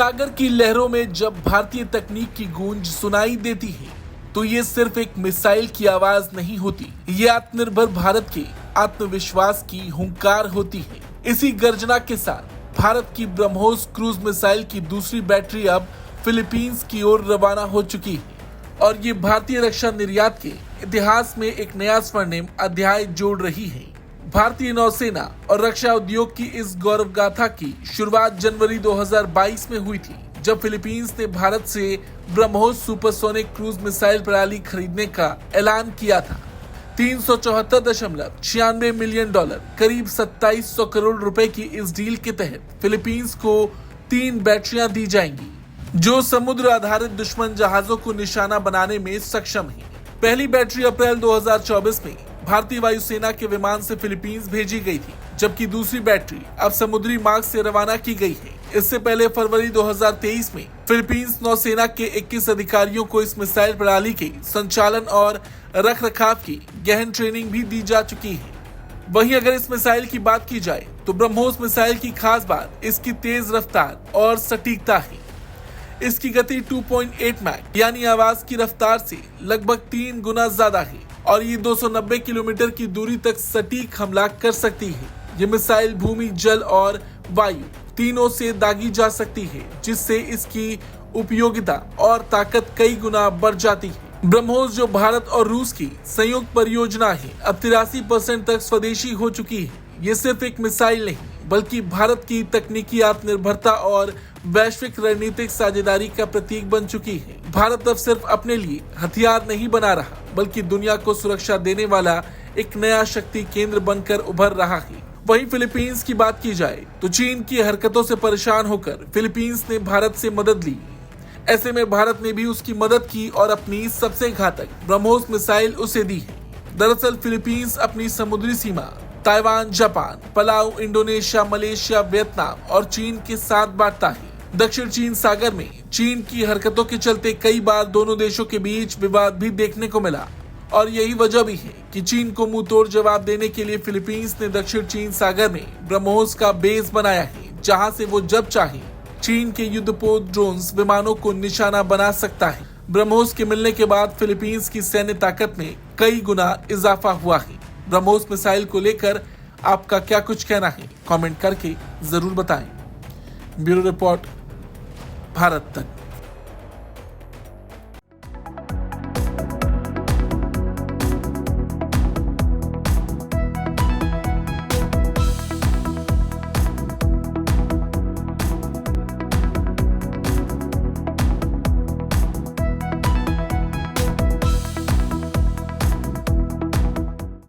सागर की लहरों में जब भारतीय तकनीक की गूंज सुनाई देती है तो ये सिर्फ एक मिसाइल की आवाज नहीं होती, ये आत्मनिर्भर भारत के आत्मविश्वास की हुंकार होती है। इसी गर्जना के साथ भारत की ब्रह्मोस क्रूज मिसाइल की दूसरी बैटरी अब फिलीपींस की ओर रवाना हो चुकी है और ये भारतीय रक्षा निर्यात के इतिहास में एक नया स्वर्णिम अध्याय जोड़ रही है। भारतीय नौसेना और रक्षा उद्योग की इस गौरव गाथा की शुरुआत जनवरी 2022 में हुई थी, जब फिलीपींस ने भारत से ब्रह्मोस सुपरसोनिक क्रूज मिसाइल प्रणाली खरीदने का ऐलान किया था। $374.96 मिलियन करीब 2700 करोड़ रुपए की इस डील के तहत फिलीपींस को 3 बैटरियां दी जाएंगी जो समुद्र आधारित दुश्मन जहाजों को निशाना बनाने में सक्षम है। पहली बैटरी अप्रैल 2024 में भारतीय वायुसेना के विमान से फिलीपींस भेजी गई थी, जबकि दूसरी बैटरी अब समुद्री मार्ग से रवाना की गई है। इससे पहले फरवरी 2023 में फिलीपींस नौसेना के 21 अधिकारियों को इस मिसाइल प्रणाली के संचालन और रखरखाव की गहन ट्रेनिंग भी दी जा चुकी है। वहीं अगर इस मिसाइल की बात की जाए तो ब्रह्मोस मिसाइल की खास बात इसकी तेज रफ्तार और सटीकता है। इसकी गति 2.8 मैक यानी आवाज की रफ्तार से लगभग 3 गुना ज्यादा है और ये 290 किलोमीटर की दूरी तक सटीक हमला कर सकती है। ये मिसाइल भूमि, जल और वायु तीनों से दागी जा सकती है, जिससे इसकी उपयोगिता और ताकत कई गुना बढ़ जाती है। ब्रह्मोस जो भारत और रूस की संयुक्त परियोजना है, अब 83% तक स्वदेशी हो चुकी है। ये सिर्फ एक मिसाइल नहीं बल्कि भारत की तकनीकी आत्मनिर्भरता और वैश्विक रणनीतिक साझेदारी का प्रतीक बन चुकी है। भारत अब सिर्फ अपने लिए हथियार नहीं बना रहा बल्कि दुनिया को सुरक्षा देने वाला एक नया शक्ति केंद्र बनकर उभर रहा है। वहीं फिलीपींस की बात की जाए तो चीन की हरकतों से परेशान होकर फिलीपींस ने भारत से मदद ली। ऐसे में भारत ने भी उसकी मदद की और अपनी सबसे घातक ब्रह्मोस मिसाइल उसे दी है। दरअसल फिलीपींस अपनी समुद्री सीमा Taiwan, Japan, Palau, Indonesia, Malaysia, Vietnam और चीन के साथ बांटता है। दक्षिण चीन सागर में चीन की हरकतों के चलते कई बार दोनों देशों के बीच विवाद भी देखने को मिला और यही वजह भी है कि चीन को मुंह तोड़ जवाब देने के लिए फिलीपींस ने दक्षिण चीन सागर में ब्रह्मोस का बेस बनाया है, जहां से वो जब चाहे चीन के युद्धपोत ड्रोन्स विमानों को निशाना बना सकता है। ब्रह्मोस के मिलने के बाद फिलीपींस की सैन्य ताकत में कई गुना इजाफा हुआ है। ब्रह्मोस मिसाइल को लेकर आपका क्या कुछ कहना है, कमेंट करके जरूर बताएं। ब्यूरो रिपोर्ट, भारत तक।